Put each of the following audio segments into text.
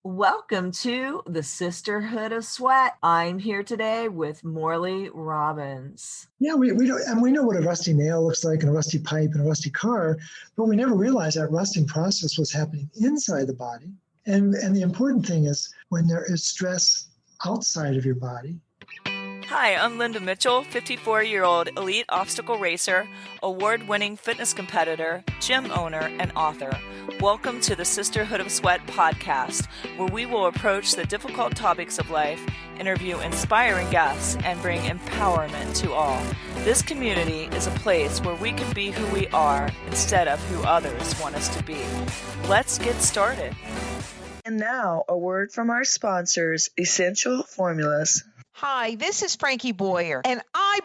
Welcome to the Sisterhood of Sweat. I'm here today with Morley Robbins. Yeah, we don't, and we know what a rusty nail looks like and a rusty pipe and a rusty car, but we never realized that rusting process was happening inside the body. And the important thing is when there is stress outside of your body. Hi, I'm Linda Mitchell, 54-year-old elite obstacle racer, award-winning fitness competitor, gym owner, and author. Welcome to the Sisterhood of Sweat podcast, where we will approach the difficult topics of life, interview inspiring guests, and bring empowerment to all. This community is a place where we can be who we are instead of who others want us to be. Let's get started. And now, a word from our sponsors, Essential Formulas. Hi, this is Frankie Boyer, and I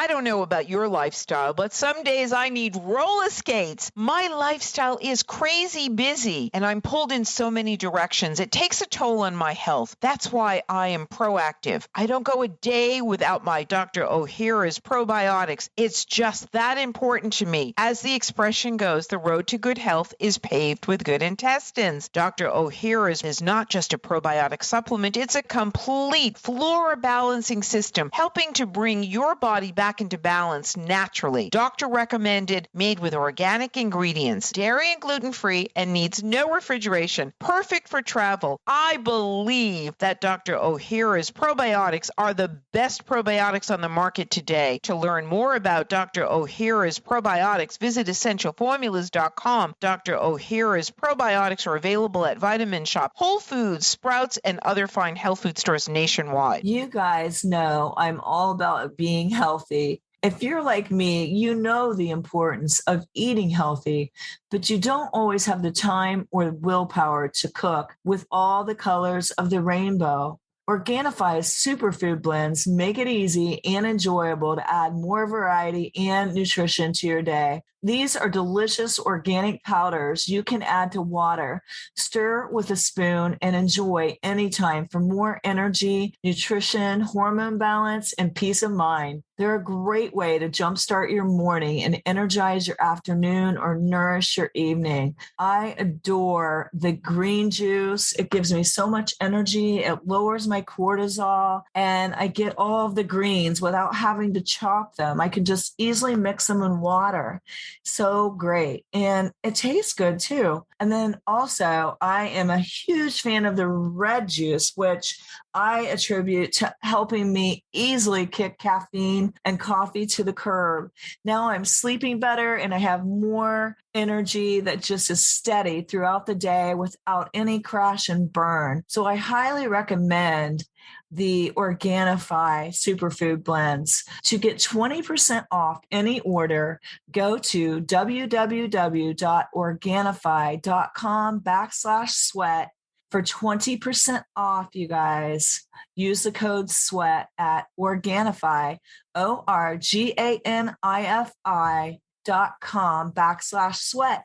don't know about your lifestyle, but some days I need roller skates. My lifestyle is crazy busy, and I'm pulled in so many directions. It takes a toll on my health. That's why I am proactive. I don't go a day without my Dr. O'Hara's probiotics. It's just that important to me. As the expression goes, the road to good health is paved with good intestines. Dr. O'Hara's is not just a probiotic supplement, it's a complete flora balancing system, helping to bring your body back into balance naturally. Doctor recommended, made with organic ingredients, dairy and gluten-free, and needs no refrigeration. Perfect for travel. I believe that Dr. O'Hara's probiotics are the best probiotics on the market today. To learn more about Dr. O'Hara's probiotics, visit essentialformulas.com. Dr. O'Hara's probiotics are available at Vitamin Shop, Whole Foods, Sprouts, and other fine health food stores nationwide. You guys know I'm all about being healthy. If you're like me, you know the importance of eating healthy, but you don't always have the time or the willpower to cook with all the colors of the rainbow. Organifi's superfood blends make it easy and enjoyable to add more variety and nutrition to your day. These are delicious organic powders you can add to water, stir with a spoon, and enjoy anytime for more energy, nutrition, hormone balance, and peace of mind. They're a great way to jumpstart your morning and energize your afternoon or nourish your evening. I adore the green juice. It gives me so much energy. It lowers my cortisol, and I get all of the greens without having to chop them. I can just easily mix them in water. So great. And it tastes good too. And then also, I am a huge fan of the red juice, which I attribute to helping me easily kick caffeine and coffee to the curb. Now I'm sleeping better and I have more energy that just is steady throughout the day without any crash and burn. So I highly recommend the Organifi superfood blends. To get 20% off any order, go to www.organifi.com/sweat for 20% off, you guys. Use the code SWEAT at Organifi, ORGANIFI.com/sweat.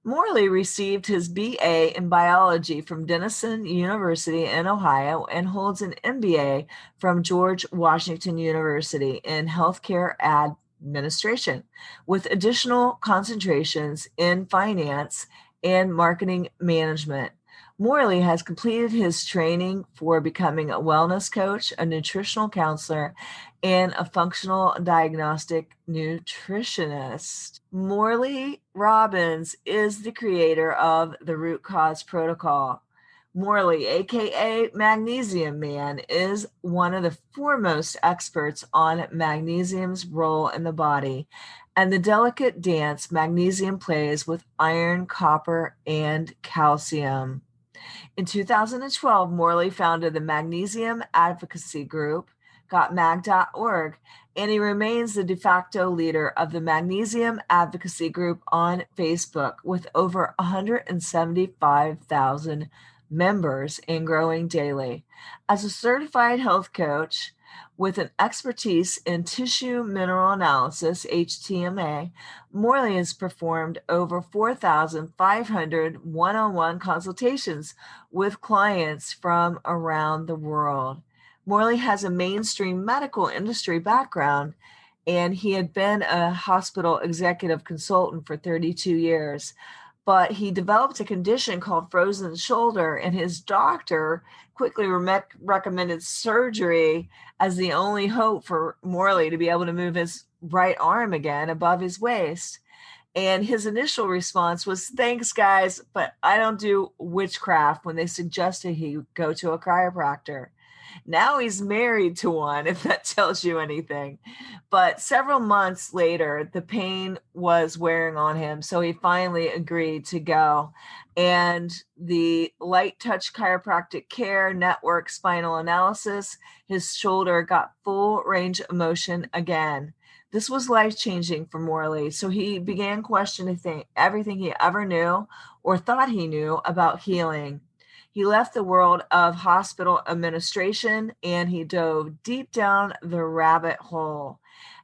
Morley received his BA in biology from Denison University in Ohio and holds an MBA from George Washington University in healthcare administration, with additional concentrations in finance and marketing management. Morley has completed his training for becoming a wellness coach, a nutritional counselor, and a functional diagnostic nutritionist. Morley Robbins is the creator of the Root Cause Protocol. Morley, aka Magnesium Man, is one of the foremost experts on magnesium's role in the body and the delicate dance magnesium plays with iron, copper, and calcium. In 2012, Morley founded the Magnesium Advocacy Group, gotmag.org, and he remains the de facto leader of the Magnesium Advocacy Group on Facebook with over 175,000 members and growing daily. As a certified health coach with an expertise in tissue mineral analysis, HTMA, Morley has performed over 4,500 one-on-one consultations with clients from around the world. Morley has a mainstream medical industry background, and he had been a hospital executive consultant for 32 years. but he developed a condition called frozen shoulder, and his doctor quickly recommended surgery as the only hope for Morley to be able to move his right arm again above his waist. And his initial response was, "Thanks, guys, but I don't do witchcraft," when they suggested he go to a chiropractor. Now he's married to one, if that tells you anything. But several months later, the pain was wearing on him, so he finally agreed to go. And the light touch chiropractic care network spinal analysis, his shoulder got full range of motion again. This was life-changing for Morley, so he began questioning everything he ever knew or thought he knew about healing. He left the world of hospital administration and he dove deep down the rabbit hole.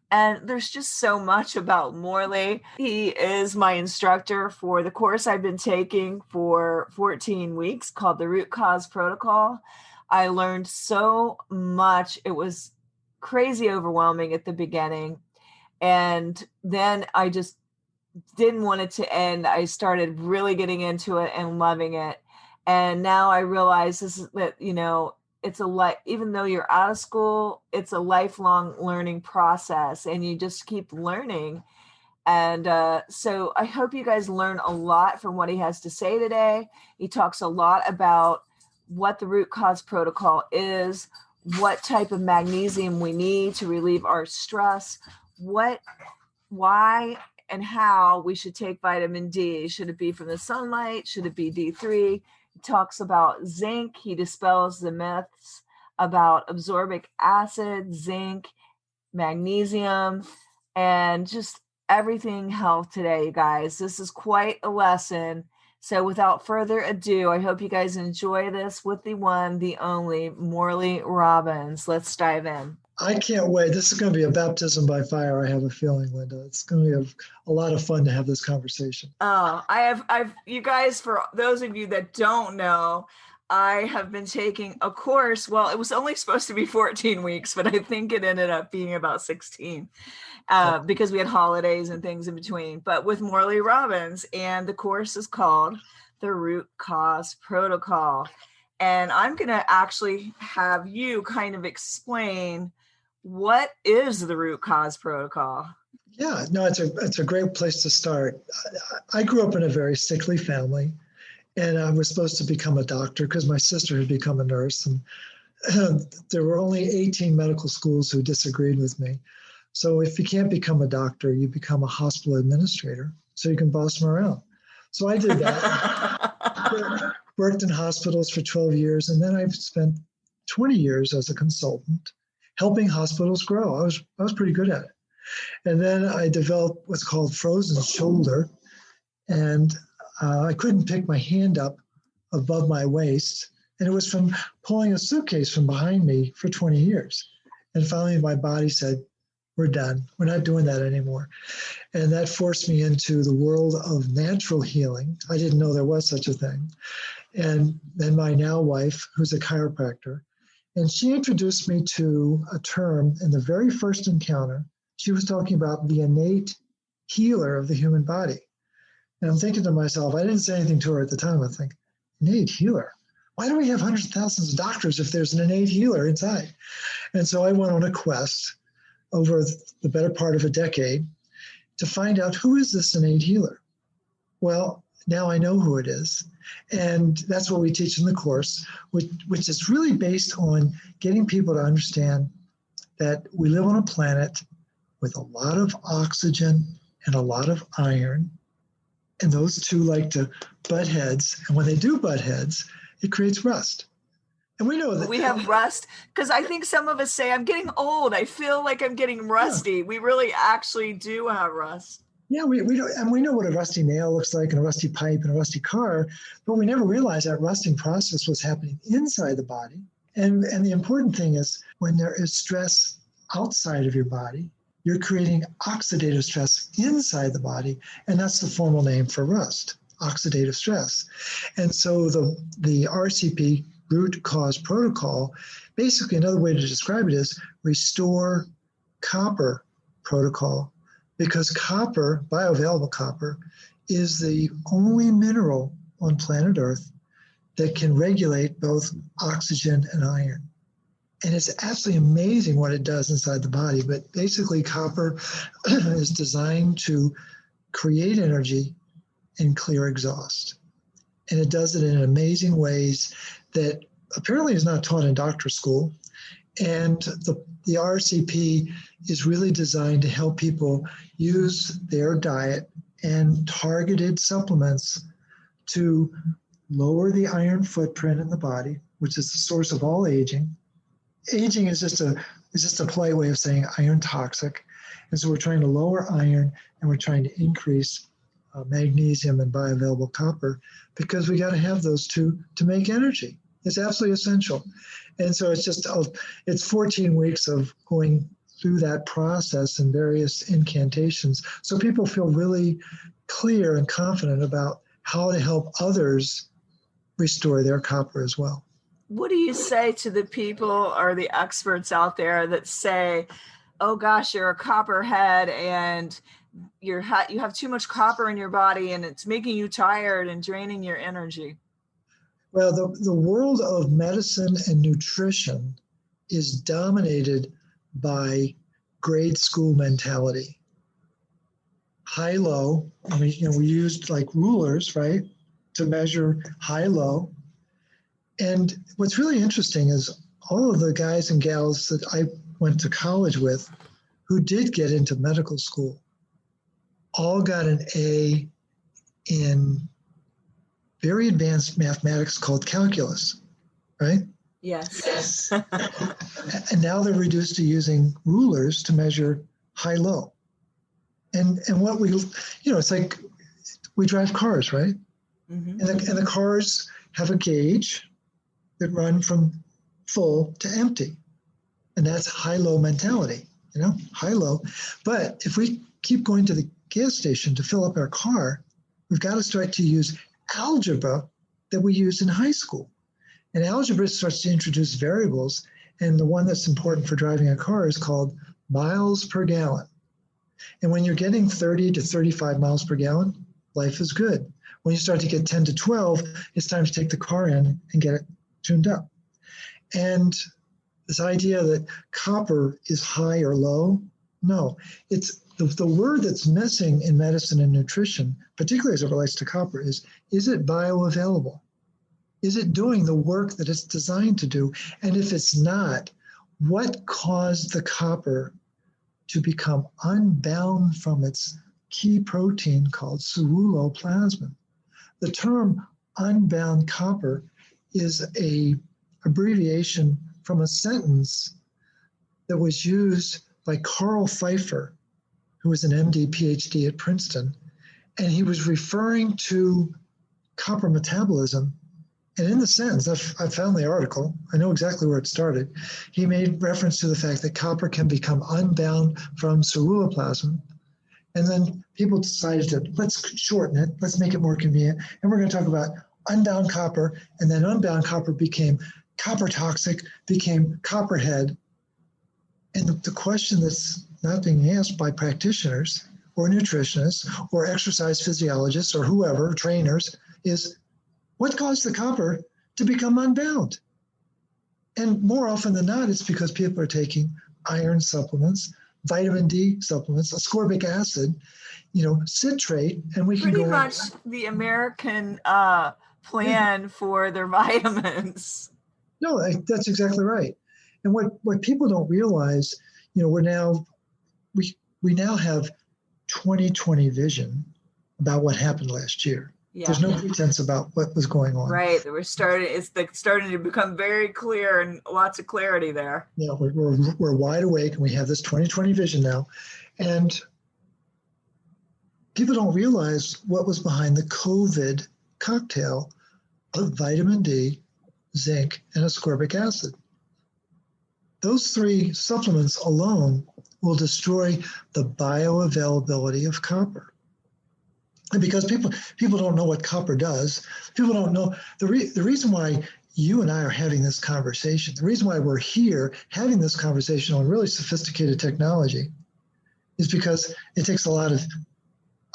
And there's just so much about Morley. He is my instructor for the course I've been taking for 14 weeks called the Root Cause Protocol. I learned so much. It was crazy overwhelming at the beginning. And then I just didn't want it to end. I started really getting into it and loving it. And now I realize it's even though you're out of school, it's a lifelong learning process and you just keep learning. And so I hope you guys learn a lot from what he has to say today. He talks a lot about what the root cause protocol is, what type of magnesium we need to relieve our stress, why and how we should take vitamin D. Should it be from the sunlight? Should it be D3? He talks about zinc. He dispels the myths about absorbic acid, zinc, magnesium, and just everything health today, you guys. This is quite a lesson. So without further ado, I hope you guys enjoy this with the one, the only, Morley Robbins. Let's dive in. I can't wait. This is going to be a baptism by fire, I have a feeling, Linda. It's going to be a lot of fun to have this conversation. I've you guys, for those of you that don't know, I have been taking a course. Well, it was only supposed to be 14 weeks, but I think it ended up being about 16 because we had holidays and things in between. But with Morley Robbins, and the course is called the Root Cause Protocol. And I'm going to actually have you kind of explain what is the root cause protocol. Yeah, no, it's a great place to start. I grew up in a very sickly family, and I was supposed to become a doctor because my sister had become a nurse, and there were only 18 medical schools who disagreed with me. So if you can't become a doctor, you become a hospital administrator, so you can boss them around. So I did that. Worked in hospitals for 12 years, and then I've spent 20 years as a consultant helping hospitals grow. I was pretty good at it. And then I developed what's called frozen shoulder, and I couldn't pick my hand up above my waist, and it was from pulling a suitcase from behind me for 20 years. And finally my body said, "We're done. We're not doing that anymore." And that forced me into the world of natural healing. I didn't know there was such a thing. And then my now wife, who's a chiropractor, and she introduced me to a term in the very first encounter. She was talking about the innate healer of the human body. And I'm thinking to myself, I didn't say anything to her at the time. I think, innate healer? Why do we have hundreds of thousands of doctors if there's an innate healer inside? And so I went on a quest over the better part of a decade to find out, who is this innate healer? Well, now I know who it is. And that's what we teach in the course, which is really based on getting people to understand that we live on a planet with a lot of oxygen and a lot of iron. And those two like to butt heads. And when they do butt heads, it creates rust. And we know that we have rust, because I think some of us say, I'm getting old. I feel like I'm getting rusty. Yeah. We really actually do have rust. Yeah, we don't, and we know what a rusty nail looks like, and a rusty pipe, and a rusty car, but we never realized that rusting process was happening inside the body. And the important thing is, when there is stress outside of your body, you're creating oxidative stress inside the body, and that's the formal name for rust, oxidative stress. And so the RCP, Root Cause Protocol, basically another way to describe it is restore copper protocol. Because copper, bioavailable copper, is the only mineral on planet Earth that can regulate both oxygen and iron. And it's absolutely amazing what it does inside the body. But basically, copper is designed to create energy and clear exhaust. And it does it in amazing ways that apparently is not taught in doctor school. And the RCP is really designed to help people use their diet and targeted supplements to lower the iron footprint in the body, which is the source of all aging. Aging is just a polite way of saying iron toxic. And so we're trying to lower iron and we're trying to increase magnesium and bioavailable copper because we got to have those two to make energy. It's absolutely essential. And so it's 14 weeks of going through that process and various incantations. So people feel really clear and confident about how to help others restore their copper as well. What do you say to the people or the experts out there that say, oh gosh, you're a copperhead and you have too much copper in your body and it's making you tired and draining your energy? Well, the world of medicine and nutrition is dominated by grade school mentality. High-low, we used like rulers, right, to measure high-low. And what's really interesting is all of the guys and gals that I went to college with who did get into medical school all got an A in very advanced mathematics called calculus, right? Yes. And now they're reduced to using rulers to measure high-low. And what it's like we drive cars, right? Mm-hmm. And the cars have a gauge that run from full to empty. And that's high-low mentality, high-low. But if we keep going to the gas station to fill up our car, we've got to start to use algebra that we used in high school. And algebra starts to introduce variables. And the one that's important for driving a car is called miles per gallon. And when you're getting 30 to 35 miles per gallon, life is good. When you start to get 10 to 12, it's time to take the car in and get it tuned up. And this idea that copper is high or low, no. It's the word that's missing in medicine and nutrition, particularly as it relates to copper, is it bioavailable? Is it doing the work that it's designed to do? And if it's not, what caused the copper to become unbound from its key protein called ceruloplasmin? The term unbound copper is an abbreviation from a sentence that was used by Carl Pfeiffer, who was an MD, PhD at Princeton, and he was referring to copper metabolism. And in the sentence, I found the article, I know exactly where it started. He made reference to the fact that copper can become unbound from ceruloplasmin. And then people decided to, let's shorten it, let's make it more convenient. And we're going to talk about unbound copper, and then unbound copper became copper toxic, became copperhead. And the question that's not being asked by practitioners or nutritionists or exercise physiologists or whoever, trainers, is what caused the copper to become unbound? And more often than not, it's because people are taking iron supplements, vitamin D supplements, ascorbic acid, citrate, and we can pretty go much the American plan for their vitamins. No, that's exactly right. And what people don't realize, we now have 20/20 vision about what happened last year. Yeah. There's no pretense about what was going on. Right. It's starting to become very clear and lots of clarity there. Yeah, we're wide awake and we have this 20/20 vision now. And people don't realize what was behind the COVID cocktail of vitamin D, zinc, and ascorbic acid. Those three supplements alone will destroy the bioavailability of copper. And because people don't know what copper does, people don't know the reason why you and I are having this conversation, the reason why we're here having this conversation on really sophisticated technology is because it takes a lot of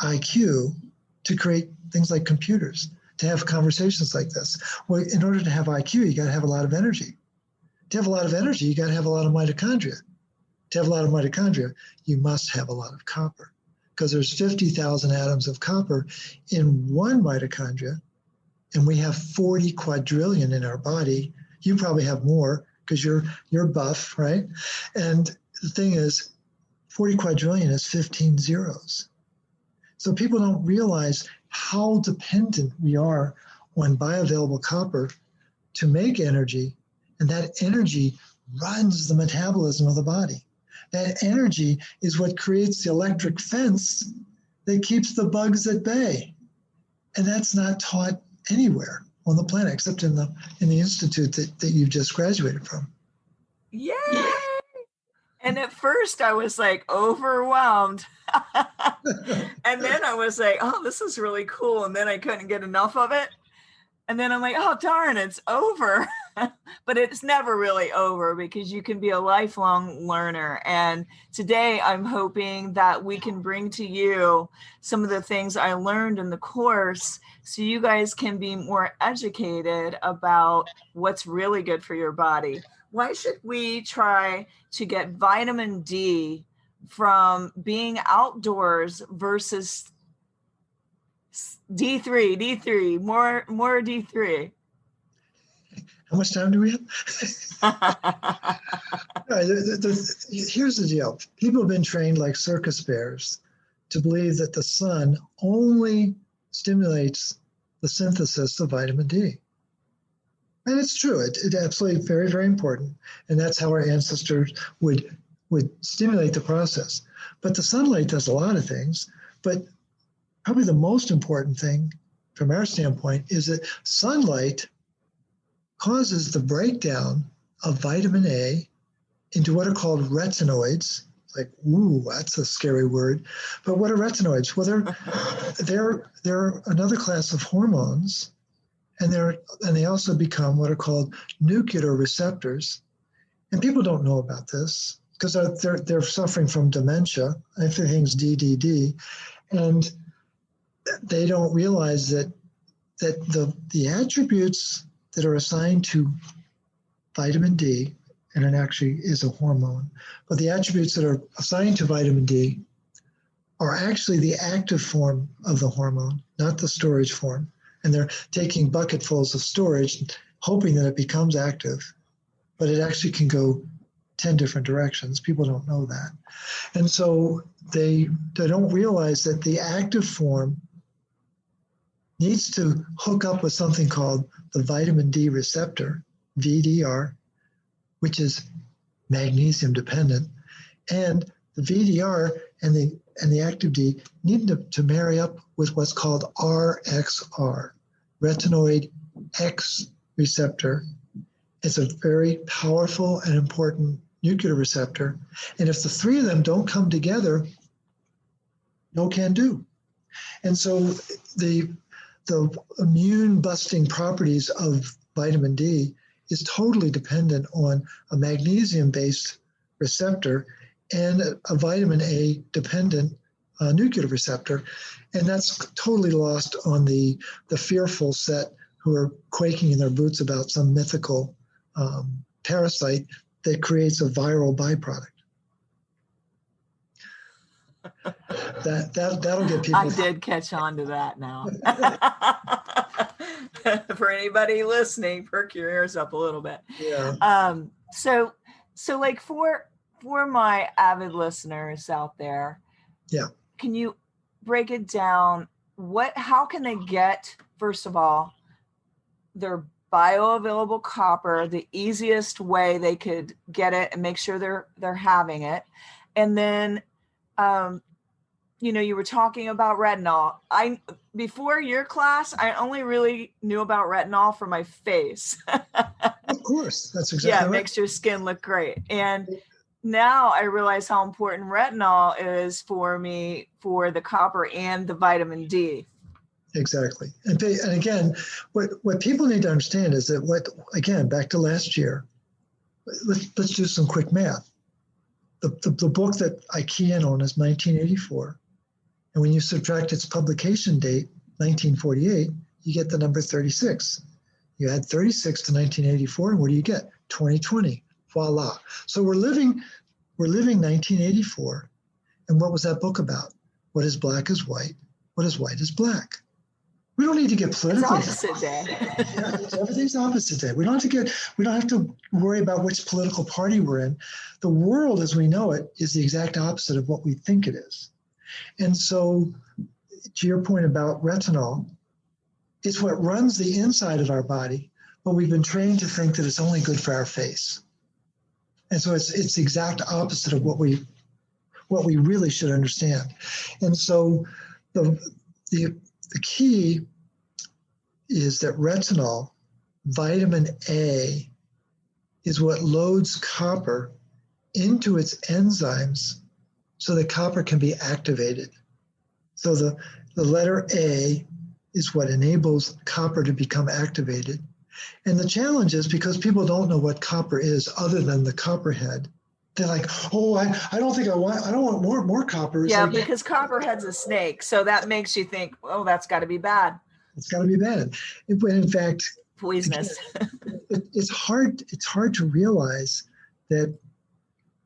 IQ to create things like computers, to have conversations like this. Well, in order to have IQ, you got to have a lot of energy. To have a lot of energy, you got to have a lot of mitochondria. To have a lot of mitochondria, you must have a lot of copper, because there's 50,000 atoms of copper in one mitochondria, and we have 40 quadrillion in our body. You probably have more because you're buff, right? And the thing is, 40 quadrillion is 15 zeros. So people don't realize how dependent we are on bioavailable copper to make energy, and that energy runs the metabolism of the body. That energy is what creates the electric fence that keeps the bugs at bay. And that's not taught anywhere on the planet except in the institute that you've just graduated from. Yay! And at first I was like overwhelmed. And then I was like, oh, this is really cool. And then I couldn't get enough of it. And then I'm like, oh, darn, it's over. But it's never really over, because you can be a lifelong learner. And today I'm hoping that we can bring to you some of the things I learned in the course, so you guys can be more educated about what's really good for your body. Why should we try to get vitamin D from being outdoors versus D3, more D3? How much time do we have? Here's the deal. People have been trained like circus bears to believe that the sun only stimulates the synthesis of vitamin D. And it's true. It's absolutely very, very important. And that's how our ancestors would stimulate the process. But the sunlight does a lot of things. But probably the most important thing from our standpoint is that sunlight causes the breakdown of vitamin A into what are called retinoids. Like, ooh, that's a scary word. But what are retinoids? Well, they're another class of hormones, and they also become what are called nuclear receptors. And people don't know about this because they're suffering from dementia. Everything's DDD, and they don't realize that the attributes that are assigned to vitamin D, and it actually is a hormone, but the attributes that are assigned to vitamin D are actually the active form of the hormone, not the storage form. And they're taking bucketfuls of storage, hoping that it becomes active, but it actually can go 10 different directions. People don't know that. And so they don't realize that the active form needs to hook up with something called the vitamin D receptor, VDR, which is magnesium dependent. And the VDR and the active D need to marry up with what's called RXR, retinoid X receptor. It's a very powerful and important nuclear receptor. And if the three of them don't come together, no can do. And so the immune busting properties of vitamin D is totally dependent on a magnesium-based receptor and a vitamin A dependent nuclear receptor. And that's totally lost on the fearful set who are quaking in their boots about some mythical parasite that creates a viral byproduct. That'll get people. I did catch on to that now. For anybody listening, perk your ears up a little bit. Yeah. So like for my avid listeners out there, yeah, can you break it down? How can they get, first of all, their bioavailable copper, the easiest way they could get it and make sure they're having it? And then you were talking about retinol. Before your class, I only really knew about retinol for my face. Of course, that's exactly right. It makes your skin look great. And now I realize how important retinol is for me, for the copper and the vitamin D. Exactly. And again, what people need to understand is that back to last year, let's do some quick math. The book that I key in on is 1984. And when you subtract its publication date 1948, you get the number 36. You add 36 to 1984, and what do you get? 2020. Voila. So we're living 1984. And what was that book about? What is black is white. What is white is black. We don't need to get political. It's opposite day. Yeah, everything's opposite day. We don't have to worry about which political party we're in. The world as we know it is the exact opposite of what we think it is. And so, to your point about retinol, it's what runs the inside of our body, but we've been trained to think that it's only good for our face. And so it's the exact opposite of what we really should understand. And so the key is that retinol, vitamin A, is what loads copper into its enzymes so that copper can be activated. So the letter A is what enables copper to become activated. And the challenge is because people don't know what copper is other than the copperhead. They're like, oh, I don't want more copper. Yeah, because copperhead's a snake. So that makes you think, oh, that's got to be bad. It's got to be bad. When in fact, poisonous. It's hard to realize that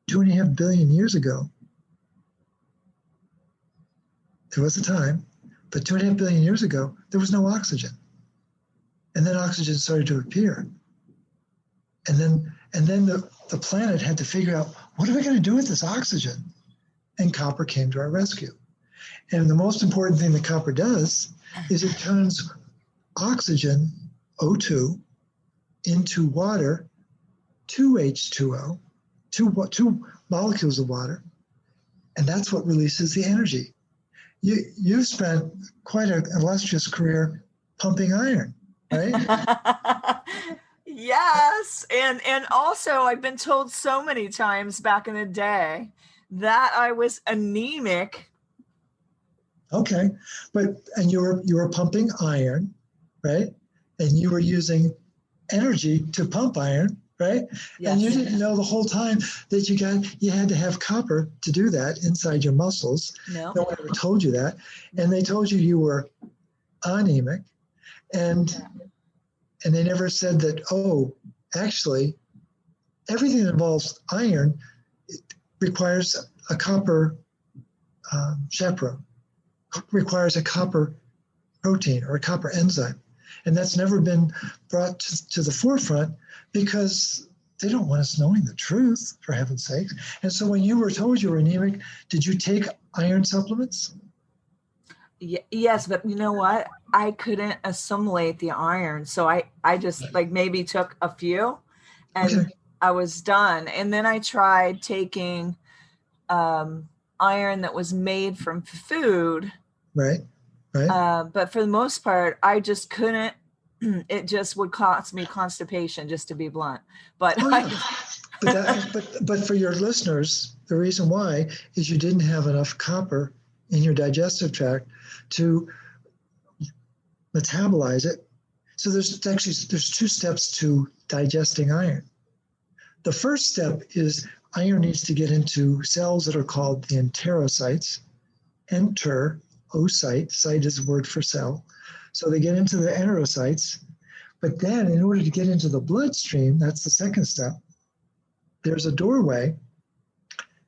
2.5 billion years ago, there was a time, but 2.5 billion years ago, there was no oxygen. And then oxygen started to appear. And then the planet had to figure out, what are we going to do with this oxygen? And copper came to our rescue. And the most important thing that copper does is it turns oxygen, O2, into water, 2H2O, two molecules of water, and that's what releases the energy. You've spent quite an illustrious career pumping iron, right? Yes. And also I've been told so many times back in the day that I was anemic. Okay. And you were pumping iron, right? And you were using energy to pump iron, right? Yes. And you didn't know the whole time that you had to have copper to do that inside your muscles. No one ever told you that. And they told you were anemic. And they never said that, oh, actually, everything that involves iron requires a copper chaperone, requires a copper protein or a copper enzyme. And that's never been brought to the forefront because they don't want us knowing the truth, for heaven's sake. And so when you were told you were anemic, did you take iron supplements? Yes, but you know what? I couldn't assimilate the iron. So I just maybe took a few and okay. I was done. And then I tried taking iron that was made from food. Right. But for the most part, I just couldn't. It just would cause me constipation, just to be blunt. But but for your listeners, the reason why is you didn't have enough copper in your digestive tract to metabolize it. So there's two steps to digesting iron. The first step is iron needs to get into cells that are called the enterocytes. Enterocyte, site is a word for cell. So they get into the enterocytes, but then in order to get into the bloodstream, that's the second step, there's a doorway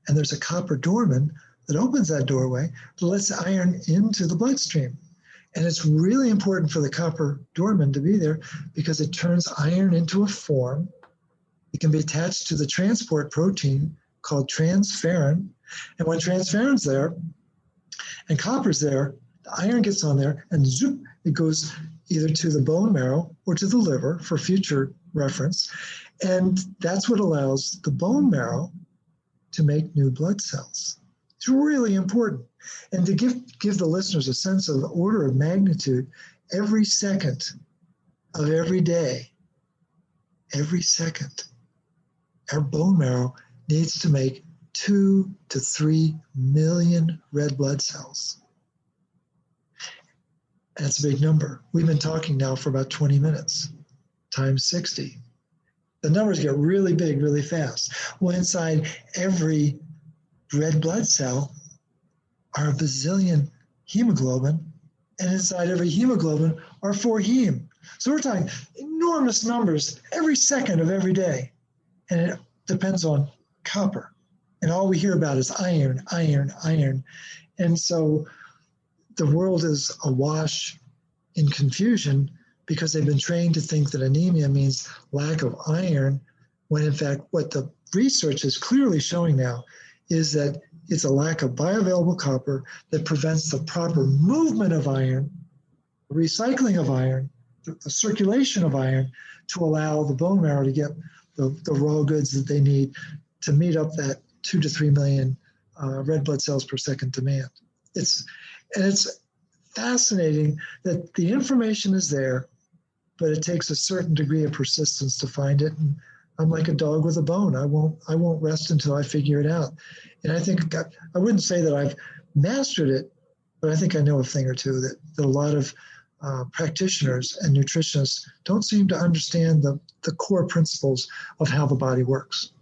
and there's a copper doorman that opens that doorway that lets iron into the bloodstream. And it's really important for the copper doorman to be there because it turns iron into a form. It can be attached to the transport protein called transferrin. And when transferrin's there and copper's there, the iron gets on there and zoop, it goes either to the bone marrow or to the liver for future reference. And that's what allows the bone marrow to make new blood cells. It's really important. And to give the listeners a sense of the order of magnitude, every second of every day, every second, our bone marrow needs to make 2 to 3 million red blood cells. That's a big number. We've been talking now for about 20 minutes, times 60. The numbers get really big, really fast. Well, inside every red blood cell are a bazillion hemoglobin And inside every hemoglobin are 4 heme. So we're talking enormous numbers every second of every day. And it depends on copper. And all we hear about is iron, iron, iron. And so the world is awash in confusion because they've been trained to think that anemia means lack of iron, when in fact what the research is clearly showing now is that it's a lack of bioavailable copper that prevents the proper movement of iron, recycling of iron, the circulation of iron to allow the bone marrow to get the raw goods that they need to meet up that 2 to 3 million red blood cells per second demand. It's fascinating that the information is there, but it takes a certain degree of persistence to find it. And I'm like a dog with a bone. I won't rest until I figure it out. And I think I wouldn't say that I've mastered it, but I think I know a thing or two that a lot of practitioners and nutritionists don't seem to understand the core principles of how the body works.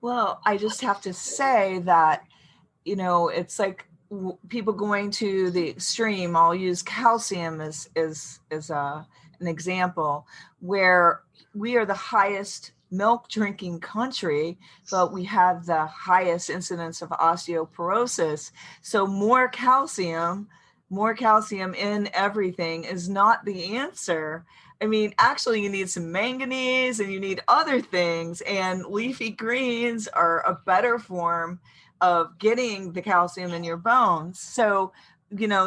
Well, I just have to say that, it's like people going to the extreme. I'll use calcium as an example, where we are the highest milk drinking country, but we have the highest incidence of osteoporosis. So more calcium in everything is not the answer. I mean, actually, you need some manganese and you need other things, and leafy greens are a better form of getting the calcium in your bones. So,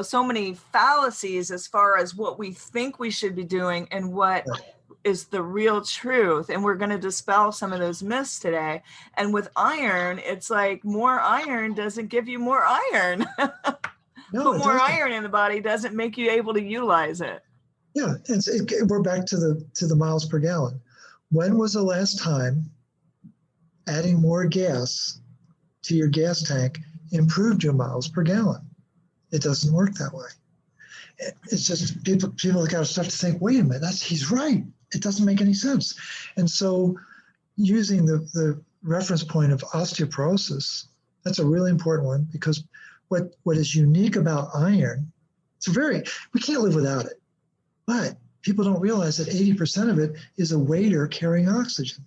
so many fallacies as far as what we think we should be doing and what is the real truth. And we're going to dispel some of those myths today. And with iron, it's like more iron doesn't give you more iron. No, Put more iron in the body doesn't make you able to utilize it. Yeah, we're back to the miles per gallon. When was the last time adding more gas to your gas tank improved your miles per gallon? It doesn't work that way. It's just people got to start to think, wait a minute, he's right. It doesn't make any sense. And so using the reference point of osteoporosis, that's a really important one, because what is unique about iron, we can't live without it. But people don't realize that 80% of it is a waiter carrying oxygen.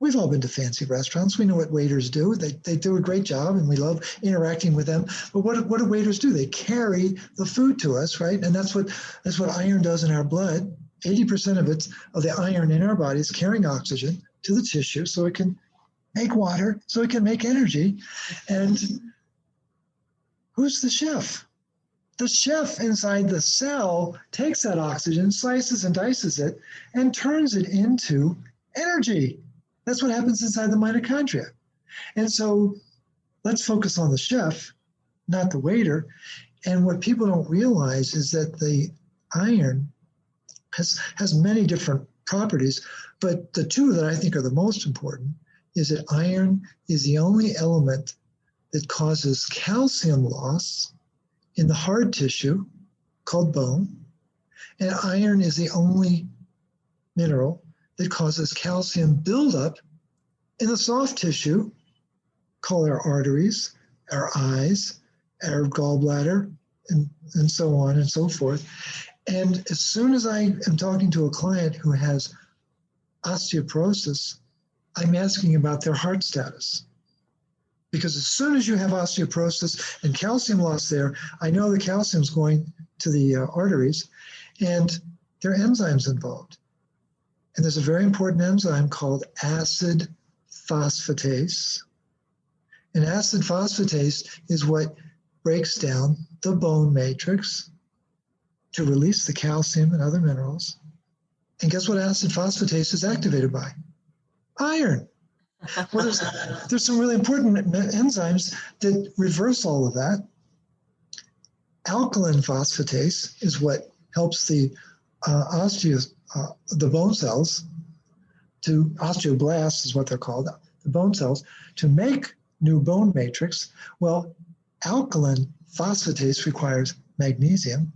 We've all been to fancy restaurants. We know what waiters do. They do a great job, and we love interacting with them. But what do waiters do? They carry the food to us, right? And that's what iron does in our blood. 80% of the iron in our body is carrying oxygen to the tissue so it can make water, so it can make energy. And who's the chef? The chef inside the cell takes that oxygen, slices and dices it, and turns it into energy. That's what happens inside the mitochondria. And so let's focus on the chef, not the waiter. And what people don't realize is that the iron has many different properties, but the two that I think are the most important is that iron is the only element that causes calcium loss in the hard tissue called bone, and iron is the only mineral that causes calcium buildup in the soft tissue called our arteries, our eyes, our gallbladder, and so on and so forth. And as soon as I am talking to a client who has osteoporosis, I'm asking about their heart status. Because as soon as you have osteoporosis and calcium loss there, I know the calcium's going to the arteries, and there are enzymes involved. And there's a very important enzyme called acid phosphatase. And acid phosphatase is what breaks down the bone matrix to release the calcium and other minerals. And guess what acid phosphatase is activated by? Iron. Well, there's some really important enzymes that reverse all of that. Alkaline phosphatase is what helps the bone cells osteoblasts is what they're called, the bone cells, to make new bone matrix. Well, alkaline phosphatase requires magnesium,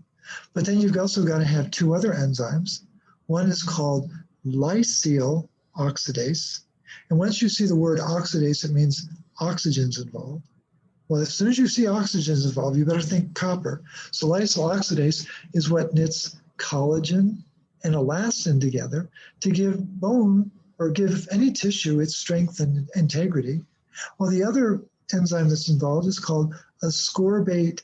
but then you've also got to have two other enzymes. One is called lysyl oxidase. And once you see the word oxidase, it means oxygen's involved. Well, as soon as you see oxygen is involved, you better think copper. So lysyl oxidase is what knits collagen and elastin together to give bone or give any tissue its strength and integrity. Well, the other enzyme that's involved is called ascorbate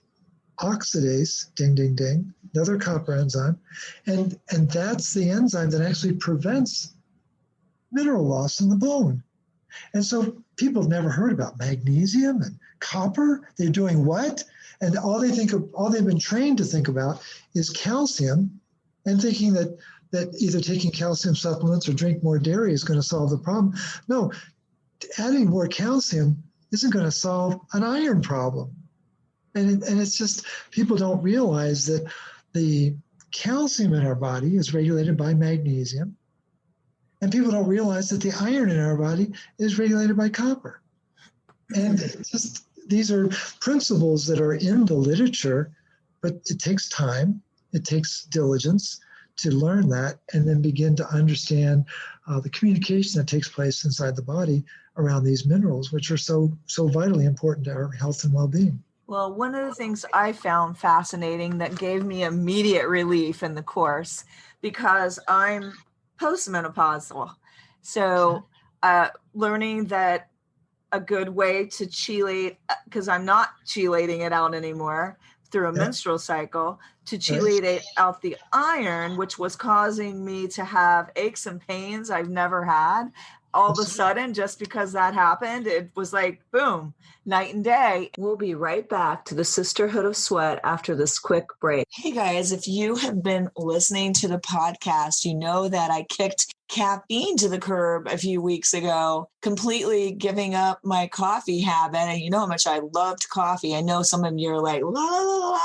oxidase, ding, ding, ding, another copper enzyme. And that's the enzyme that actually prevents mineral loss in the bone. And so people have never heard about magnesium and copper. They're doing what? And all they've been trained to think about is calcium, and thinking that either taking calcium supplements or drink more dairy is going to solve the problem. No, adding more calcium isn't going to solve an iron problem. And it's just, people don't realize that the calcium in our body is regulated by magnesium. And people don't realize that the iron in our body is regulated by copper. And it's just, these are principles that are in the literature, but it takes time, it takes diligence to learn that and then begin to understand the communication that takes place inside the body around these minerals, which are so vitally important to our health and well-being. Well, one of the things I found fascinating that gave me immediate relief in the course, because I'm postmenopausal. So learning that a good way to chelate, because I'm not chelating it out anymore through a menstrual cycle, to chelate out the iron, which was causing me to have aches and pains I've never had. All of a sudden, just because that happened, it was like, boom, night and day. We'll be right back to the Sisterhood of Sweat after this quick break. Hey guys, if you have been listening to the podcast, you know that I kicked caffeine to the curb a few weeks ago, completely giving up my coffee habit. And you know how much I loved coffee. I know some of you are like, la, la, la, la.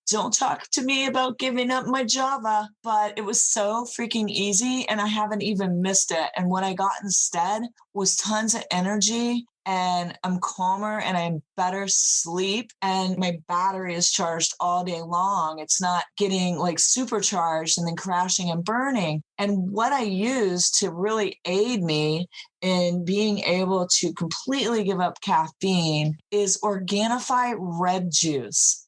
Don't talk to me about giving up my Java, but it was so freaking easy and I haven't even missed it. And what I got instead was tons of energy, and I'm calmer and I'm better sleep, and my battery is charged all day long. It's not getting like supercharged and then crashing and burning. And what I use to really aid me in being able to completely give up caffeine is Organifi red juice.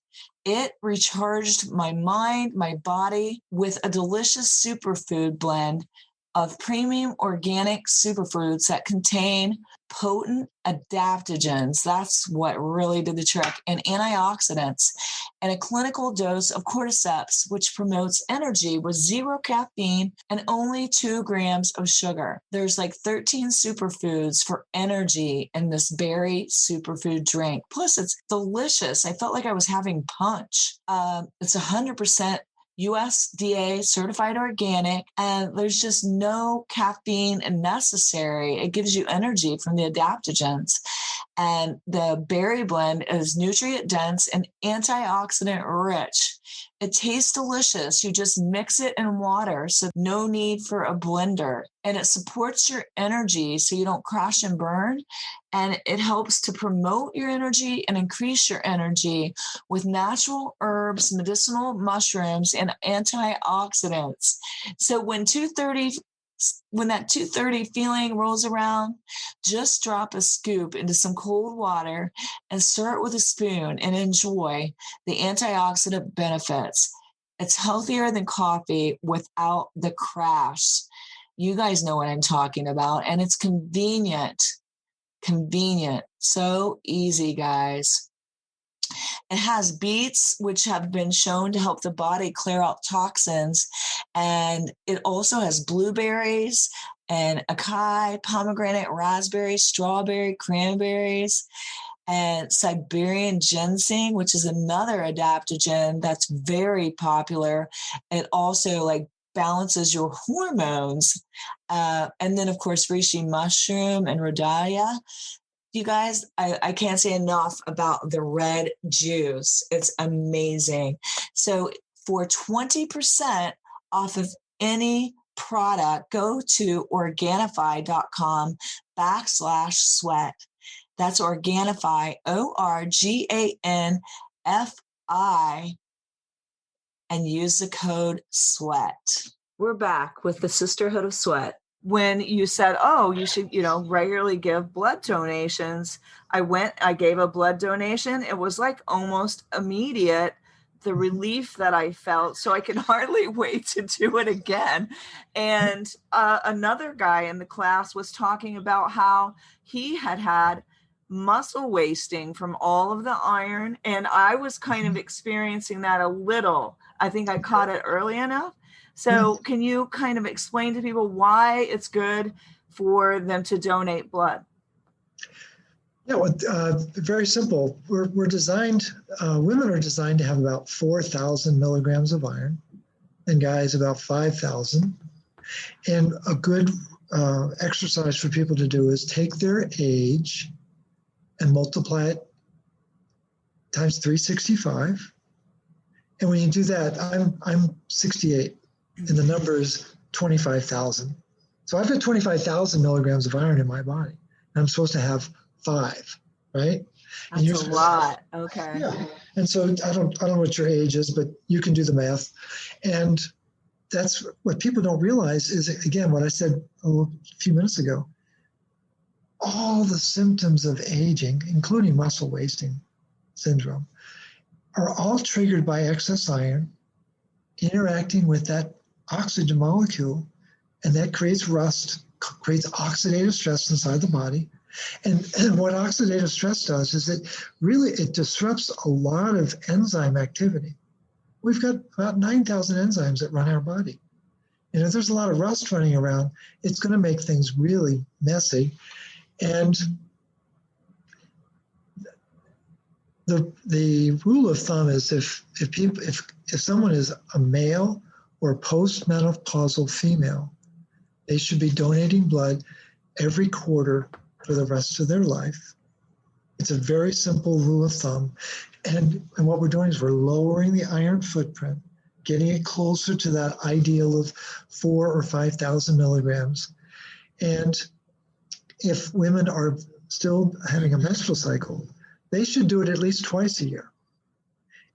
It recharged my mind, my body with a delicious superfood blend of premium organic superfoods that contain potent adaptogens. That's what really did the trick, and antioxidants, and a clinical dose of cordyceps, which promotes energy with 0 caffeine and only 2 grams of sugar. There's like 13 superfoods for energy in this berry superfood drink. Plus, it's delicious. I felt like I was having punch. It's 100% USDA certified organic, and there's just no caffeine necessary. It gives you energy from the adaptogens. And the berry blend is nutrient dense and antioxidant rich. It tastes delicious. You just mix it in water, so no need for a blender. And it supports your energy so you don't crash and burn. And it helps to promote your energy and increase your energy with natural herbs, medicinal mushrooms, and antioxidants. So when that 2:30 feeling rolls around, just drop a scoop into some cold water and stir it with a spoon and enjoy the antioxidant benefits. It's healthier than coffee without the crash. You guys know what I'm talking about, and it's convenient. So easy, guys. It has beets, which have been shown to help the body clear out toxins. And it also has blueberries and acai, pomegranate, raspberry, strawberry, cranberries, and Siberian ginseng, which is another adaptogen that's very popular. It also balances your hormones. And then, of course, reishi mushroom and rhodiola. You guys, I can't say enough about the red juice. It's amazing. So for 20% off of any product, go to Organifi.com/sweat. That's Organifi, ORGANFI, and use the code SWEAT. We're back with the Sisterhood of Sweat. when you said, oh, you should, regularly give blood donations, I gave a blood donation. It was like almost immediate, the relief that I felt. So I could hardly wait to do it again. And another guy in the class was talking about how he had muscle wasting from all of the iron. And I was kind of experiencing that a little. I think I caught it early enough. So can you kind of explain to people why it's good for them to donate blood? Yeah, well, very simple. We're designed, women are designed to have about 4,000 milligrams of iron, and guys about 5,000. And a good exercise for people to do is take their age and multiply it times 365. And when you do that, I'm 68. And the number is 25,000. So I've got 25,000 milligrams of iron in my body. And I'm supposed to have 5, right? That's a lot. Okay. Yeah. And so I don't know what your age is, but you can do the math. And that's what people don't realize is, again, what I said a few minutes ago. All the symptoms of aging, including muscle wasting syndrome, are all triggered by excess iron interacting with that oxygen molecule, and that creates rust, creates oxidative stress inside the body. And what oxidative stress does is it disrupts a lot of enzyme activity. We've got about 9,000 enzymes that run our body. And if there's a lot of rust running around, it's going to make things really messy. And the rule of thumb is if someone is a male or postmenopausal female, they should be donating blood every quarter for the rest of their life. It's a very simple rule of thumb. And what we're doing is we're lowering the iron footprint, getting it closer to that ideal of 4,000 or 5,000 milligrams. And if women are still having a menstrual cycle, they should do it at least twice a year.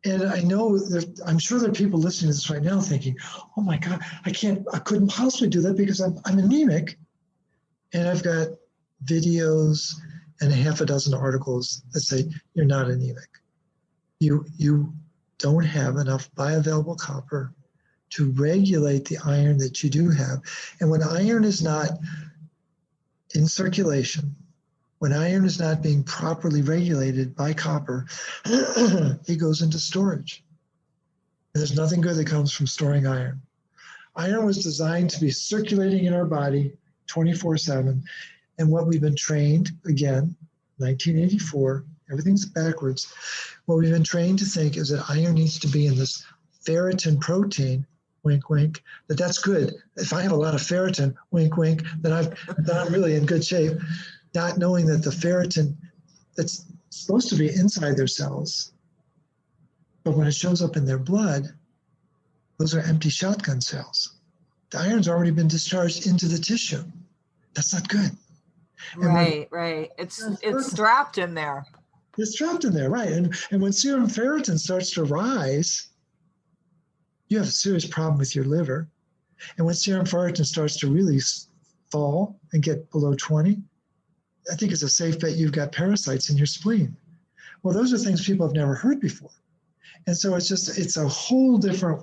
And I'm sure there are people listening to this right now thinking, oh my God, I couldn't possibly do that because I'm anemic. And I've got videos and a half a dozen articles that say you're not anemic. You don't have enough bioavailable copper to regulate the iron that you do have. And when iron is not in circulation, when iron is not being properly regulated by copper, it goes into storage. And there's nothing good that comes from storing iron. Iron was designed to be circulating in our body 24/7. And what we've been trained, again, 1984, everything's backwards. What we've been trained to think is that iron needs to be in this ferritin protein, wink, wink, that's good. If I have a lot of ferritin, wink, wink, then I'm really in good shape. Not knowing that the ferritin that's supposed to be inside their cells, but when it shows up in their blood, those are empty shotgun cells. The iron's already been discharged into the tissue. That's not good. Right. It's trapped in there. It's trapped in there, right. And when serum ferritin starts to rise, you have a serious problem with your liver. And when serum ferritin starts to really fall and get below 20, I think it's a safe bet you've got parasites in your spleen. Well, those are things people have never heard before. And so it's a whole different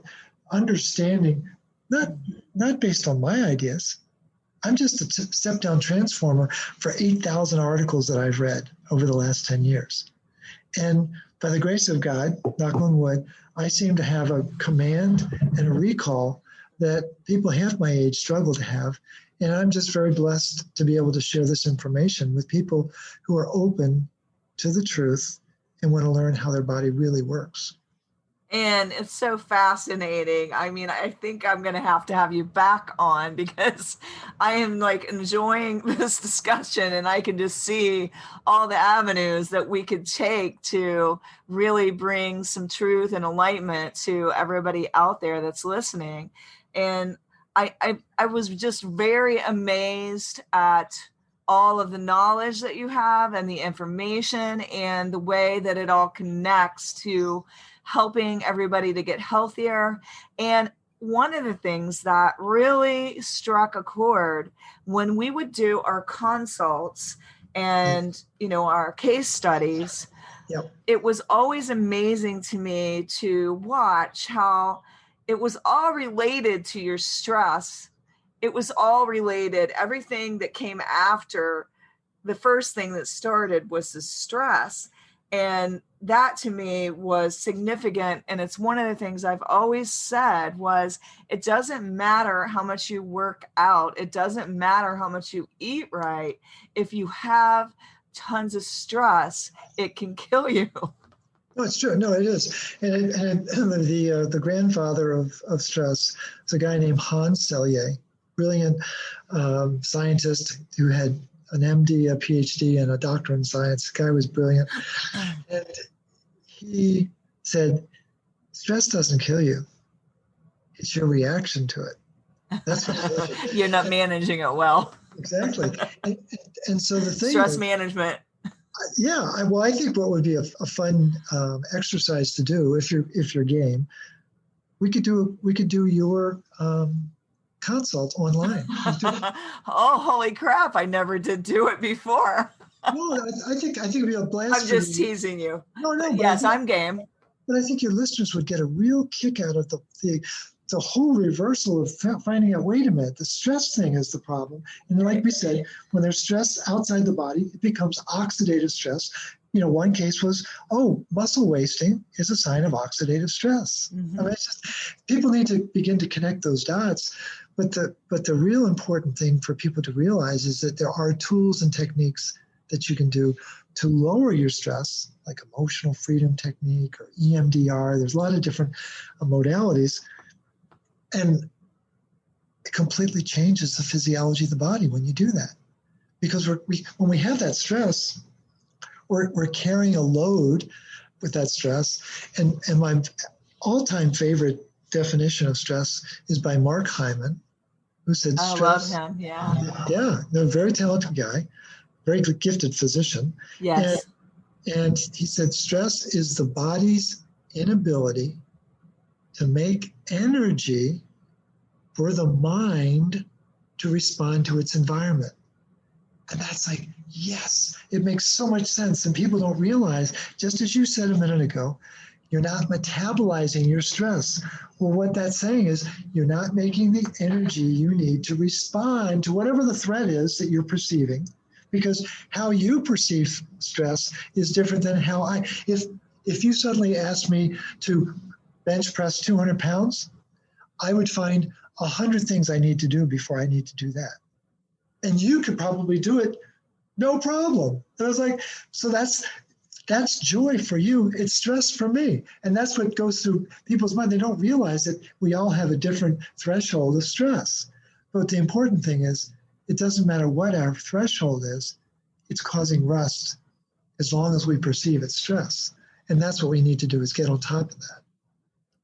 understanding, not based on my ideas. I'm just a step-down transformer for 8,000 articles that I've read over the last 10 years. And by the grace of God, knock on wood, I seem to have a command and a recall that people half my age struggle to have. And I'm just very blessed to be able to share this information with people who are open to the truth and want to learn how their body really works. And it's so fascinating. I mean, I think I'm going to have you back on because I am enjoying this discussion, and I can just see all the avenues that we could take to really bring some truth and enlightenment to everybody out there that's listening. And I was just very amazed at all of the knowledge that you have and the information and the way that it all connects to helping everybody to get healthier. And one of the things that really struck a chord when we would do our consults and, our case studies, Yep. it was always amazing to me to watch how it was all related to your stress. It was all related. Everything that came after the first thing that started was the stress. And that to me was significant. And it's one of the things I've always said was, it doesn't matter how much you work out. It doesn't matter how much you eat right. If you have tons of stress, it can kill you. No, it's true. No, it is. And the grandfather of stress is a guy named Hans Selye, brilliant scientist who had an MD, a PhD, and a doctorate in science. The guy was brilliant. And he said, stress doesn't kill you. It's your reaction to it. That's what You're not managing it well. Exactly. And so the thing stress is, management. Yeah, I think what would be a fun exercise to do if you're game, we could do your consult online. Oh, holy crap! I never did do it before. No, I think it'd be a blast. I'm just teasing you. No. Yes, I'm game. But I think your listeners would get a real kick out of the whole reversal of finding out, wait a minute, the stress thing is the problem. And like we said, when there's stress outside the body, it becomes oxidative stress. One case was, muscle wasting is a sign of oxidative stress. Mm-hmm. I mean, it's just, people need to begin to connect those dots. But the real important thing for people to realize is that there are tools and techniques that you can do to lower your stress, like emotional freedom technique or EMDR. There's a lot of different modalities. And it completely changes the physiology of the body when you do that. Because when we have that stress, we're carrying a load with that stress. And my all-time favorite definition of stress is by Mark Hyman, who said stress. I love him, yeah. Yeah, a very talented guy, very gifted physician. Yes. And he said stress is the body's inability to make energy for the mind to respond to its environment. And that's like, yes, it makes so much sense. And people don't realize, just as you said a minute ago, you're not metabolizing your stress. Well, what that's saying is you're not making the energy you need to respond to whatever the threat is that you're perceiving. Because how you perceive stress is different than how if you suddenly asked me to bench press 200 pounds, I would find 100 things I need to do before I need to do that. And you could probably do it, no problem. And I was like, so that's joy for you. It's stress for me. And that's what goes through people's mind. They don't realize that we all have a different threshold of stress. But the important thing is, it doesn't matter what our threshold is, it's causing rust as long as we perceive it's stress. And that's what we need to do, is get on top of that.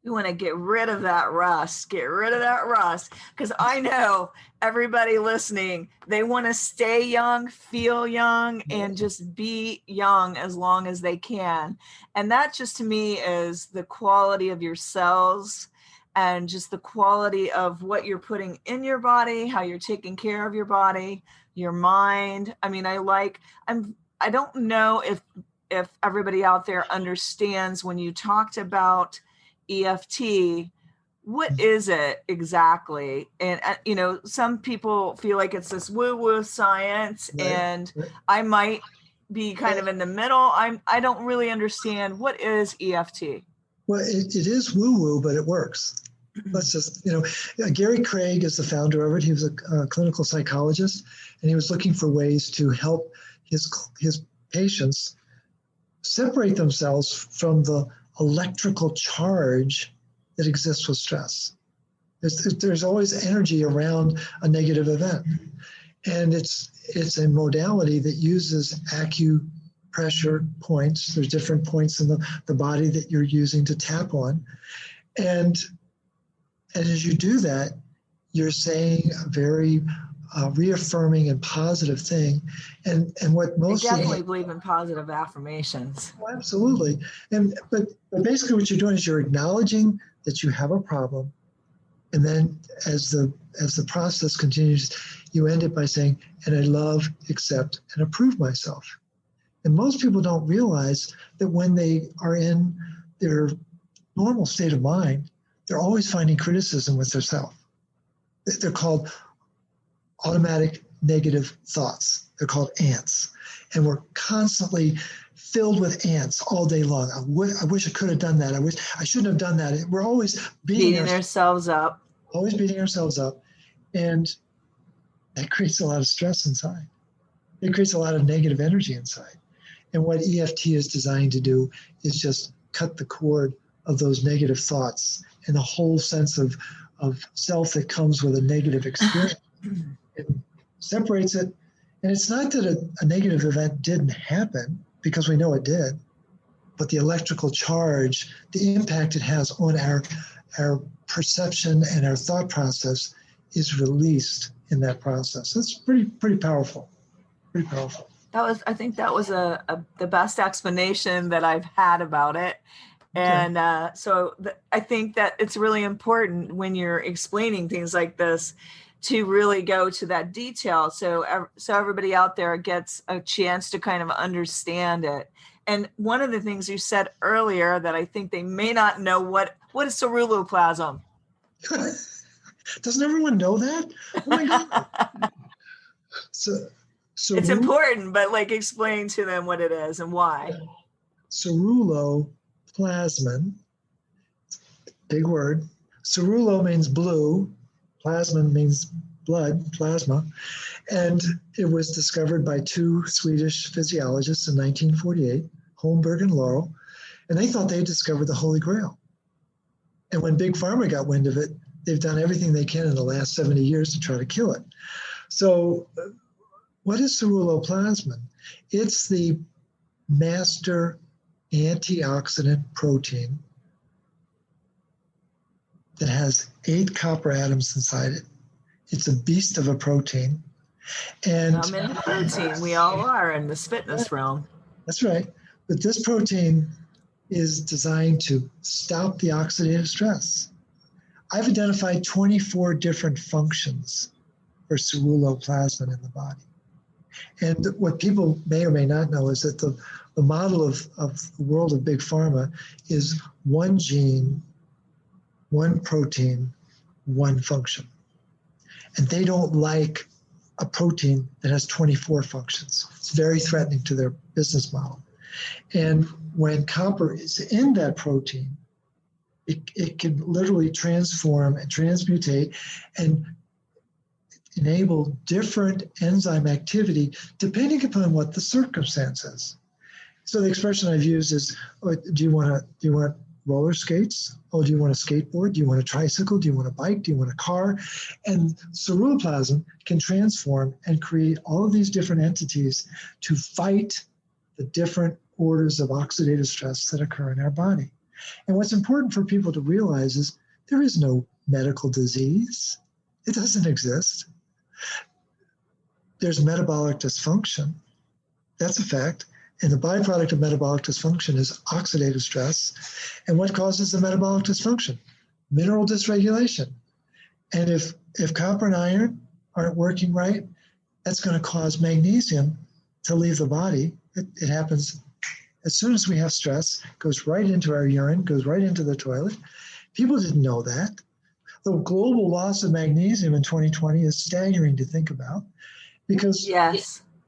You want to get rid of that rust. Get rid of that rust. Because I know everybody listening, they want to stay young, feel young, and just be young as long as they can. And that just to me is the quality of your cells and just the quality of what you're putting in your body, how you're taking care of your body, your mind. I mean, I don't know if everybody out there understands when you talked about EFT, what is it exactly? And, some people feel like it's this woo-woo science, right. And I might be kind of in the middle. I don't really understand. What is EFT? Well, it is woo-woo, but it works. Let's just, Gary Craig is the founder of it. He was a clinical psychologist, and he was looking for ways to help his patients separate themselves from the electrical charge that exists with stress. There's always energy around a negative event. And it's a modality that uses acupressure points. There's different points in the body that you're using to tap on. And as you do that, you're saying a very reaffirming and positive thing. And what most I definitely believe in positive affirmations. Oh, absolutely. But basically what you're doing is you're acknowledging that you have a problem, And then as the process continues, you end it by saying, and I love, accept, and approve myself. And most people don't realize that when they are in their normal state of mind, they're always finding criticism with themselves. They're called automatic negative thoughts. They're called ants. And we're constantly filled with ants all day long. I wish I could have done that. I shouldn't have done that. We're always beating ourselves up. Always beating ourselves up. And that creates a lot of stress inside. It creates a lot of negative energy inside. And what EFT is designed to do is just cut the cord of those negative thoughts and the whole sense of self that comes with a negative experience. It separates it. And it's not that a negative event didn't happen, because we know it did, but the electrical charge, the impact it has on our perception and our thought process is released in that process. That's pretty powerful. Pretty powerful. I think that was the best explanation that I've had about it. And I think that it's really important when you're explaining things like this to really go to that detail. So everybody out there gets a chance to kind of understand it. And one of the things you said earlier that I think they may not know, what is ceruloplasm? Doesn't everyone know that? Oh my God. So it's important, but explain to them what it is and why. Ceruloplasmin, big word. Cerulo means blue. Plasmin means blood, plasma. And it was discovered by two Swedish physiologists in 1948, Holmberg and Laurel. And they thought they discovered the Holy Grail. And when Big Pharma got wind of it, they've done everything they can in the last 70 years to try to kill it. So what is ceruloplasmin? It's the master antioxidant protein that has 8 copper atoms inside it. It's a beast of a protein. And I'm in protein. We all are in this fitness realm. That's right. But this protein is designed to stop the oxidative stress. I've identified 24 different functions for ceruloplasmin in the body. And what people may or may not know is that the model of the world of Big Pharma is one gene, one protein, one function. And they don't like a protein that has 24 functions. It's very threatening to their business model. And when copper is in that protein, it can literally transform and transmutate and enable different enzyme activity depending upon what the circumstance is. So the expression I've used is, do you want roller skates? Oh, do you want a skateboard? Do you want a tricycle? Do you want a bike? Do you want a car? And ceruloplasmin can transform and create all of these different entities to fight the different orders of oxidative stress that occur in our body. And what's important for people to realize is there is no medical disease. It doesn't exist. There's metabolic dysfunction. That's a fact. And the byproduct of metabolic dysfunction is oxidative stress. And what causes the metabolic dysfunction? Mineral dysregulation. And if copper and iron aren't working right, that's going to cause magnesium to leave the body. It happens as soon as we have stress, goes right into our urine, goes right into the toilet. People didn't know that. The global loss of magnesium in 2020 is staggering to think about, because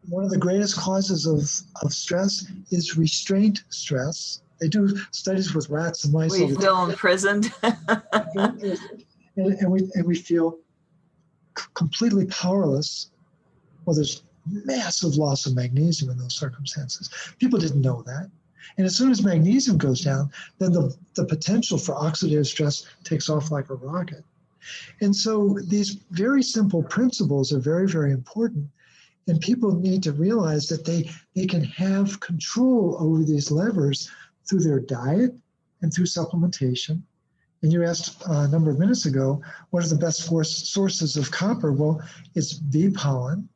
one of the greatest causes of stress is restraint stress. They do studies with rats and mice. We feel imprisoned. and we feel completely powerless. Well, there's massive loss of magnesium in those circumstances. People didn't know that. And as soon as magnesium goes down, then the potential for oxidative stress takes off like a rocket. And so these very simple principles are very, very important. And people need to realize that they can have control over these levers through their diet and through supplementation. And you asked a number of minutes ago, what are the best sources of copper? Well, it's bee pollen,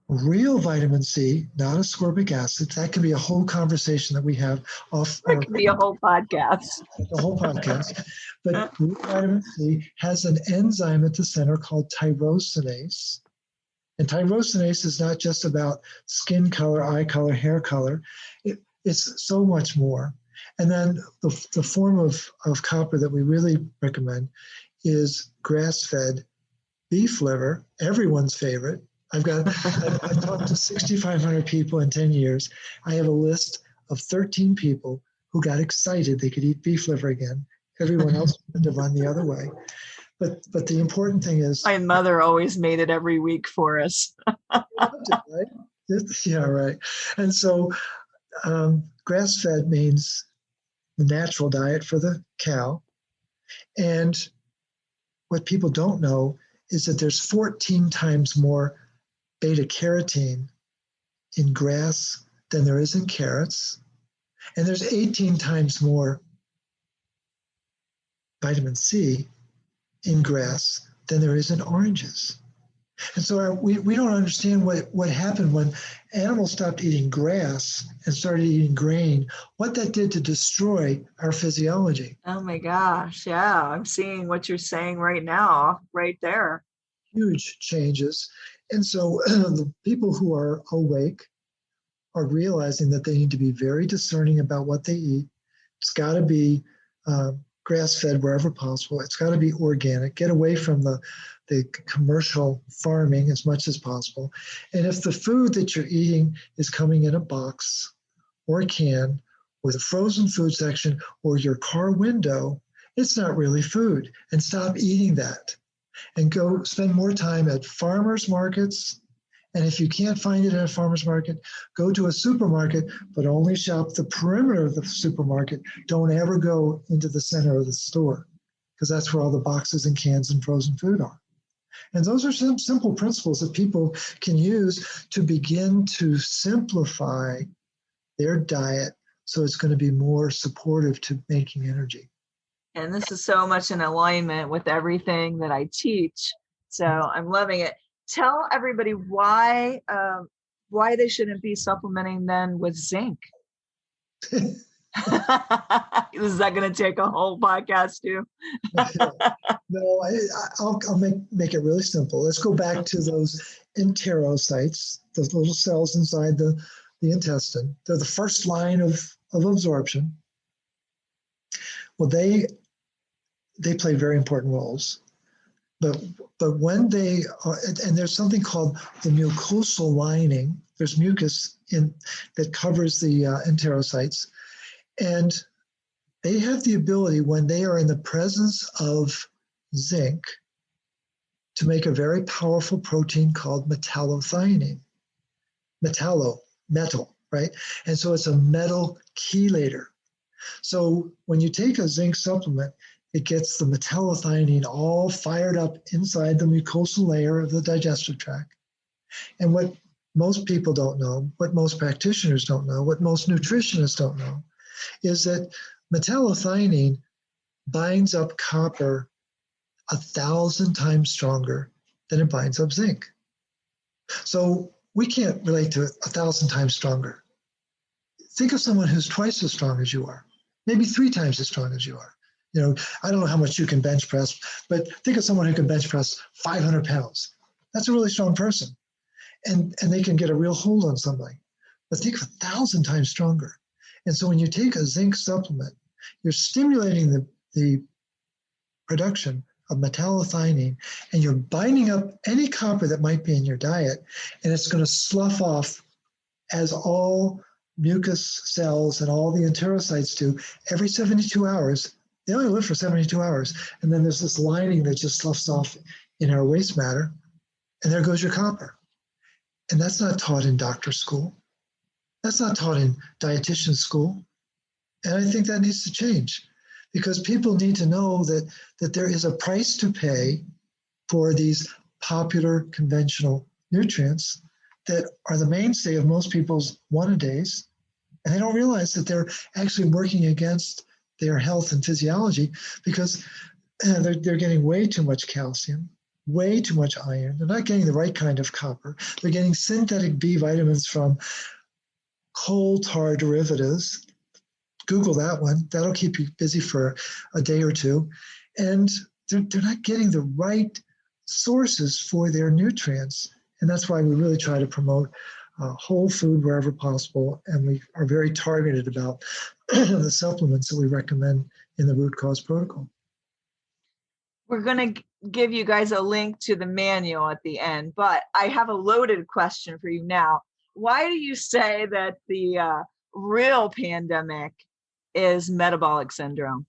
Real vitamin C, not ascorbic acid. That can be a whole conversation that we have off That could be a whole podcast. the whole podcast. But real vitamin C has an enzyme at the center called tyrosinase. And tyrosinase is not just about skin color, eye color, hair color. It's so much more. And then the form of copper that we really recommend is grass-fed beef liver, everyone's favorite. I've talked to 6,500 people in 10 years. I have a list of 13 people who got excited they could eat beef liver again. Everyone else wanted to run the other way. But the important thing is, My mother always made it every week for us. right? Yeah, right. And so grass-fed means the natural diet for the cow. And what people don't know is that there's 14 times more beta carotene in grass than there is in carrots. And there's 18 times more vitamin C in grass than there is in oranges. And so we don't understand what happened when animals stopped eating grass and started eating grain, what that did to destroy our physiology. Oh my gosh. Yeah. I'm seeing what you're saying right now, right there. Huge changes. And so the people who are awake are realizing that they need to be very discerning about what they eat. It's got to be grass-fed wherever possible. It's got to be organic. Get away from the commercial farming as much as possible. And if the food that you're eating is coming in a box or a can or the frozen food section or your car window, it's not really food. And stop eating that. And go spend more time at farmers markets. And if you can't find it at a farmer's market, go to a supermarket, but only shop the perimeter of the supermarket. Don't ever go into the center of the store, because that's where all the boxes and cans and frozen food are. And those are some simple principles that people can use to begin to simplify their diet so it's going to be more supportive to making energy. And this is so much in alignment with everything that I teach. So I'm loving it. Tell everybody why they shouldn't be supplementing then with zinc. Is that going to take a whole podcast too? No, I'll make it really simple. Let's go back to those enterocytes, those little cells inside the intestine. They're the first line of absorption. Well, they play very important roles. But when they are, and there's something called the mucosal lining, there's mucus that covers the enterocytes, and they have the ability, when they are in the presence of zinc, to make a very powerful protein called metallothionein. Metal, right? And so it's a metal chelator. So when you take a zinc supplement, it gets the metallothionein all fired up inside the mucosal layer of the digestive tract. And what most people don't know, what most practitioners don't know, what most nutritionists don't know, is that metallothionein binds up copper 1,000 times stronger than it binds up zinc. So we can't relate to 1,000 times stronger. Think of someone who's twice as strong as you are, maybe 3 times as strong as you are. You know, I don't know how much you can bench press, but think of someone who can bench press 500 pounds. That's a really strong person. And they can get a real hold on somebody. But think of 1,000 times stronger. And so when you take a zinc supplement, you're stimulating the production of metallothionein, and you're binding up any copper that might be in your diet, and it's going to slough off, as all mucus cells and all the enterocytes do, every 72 hours. They only live for 72 hours. And then there's this lining that just sloughs off in our waste matter, and there goes your copper. And that's not taught in doctor school. That's not taught in dietitian school. And I think that needs to change, because people need to know that there is a price to pay for these popular conventional nutrients that are the mainstay of most people's one-a-days. And they don't realize that they're actually working against their health and physiology, because they're getting way too much calcium. way too much iron. They're not getting the right kind of copper. They're getting synthetic B vitamins from coal tar derivatives. Google that one. That'll keep you busy for a day or two. And they're not getting the right sources for their nutrients. And that's why we really try to promote whole food wherever possible. And we are very targeted about the supplements that we recommend in the root cause protocol. We're going to give you guys a link to the manual at the end, but I have a loaded question for you now. Why do you say that the real pandemic is metabolic syndrome?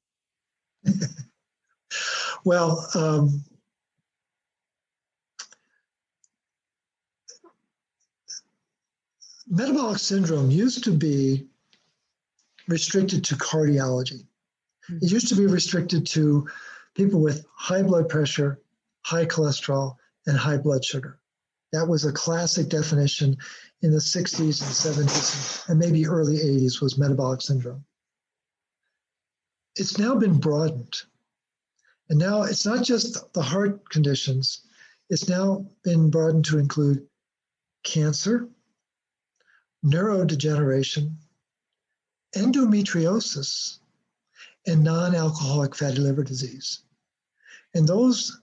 Well, metabolic syndrome used to be restricted to cardiology. It used to be restricted to people with high blood pressure, high cholesterol, and high blood sugar. That was a classic definition in the 60s and 70s and maybe early 80s was metabolic syndrome. It's now been broadened. And now it's not just the heart conditions. It's now been broadened to include cancer, neurodegeneration, endometriosis, and non-alcoholic fatty liver disease. And those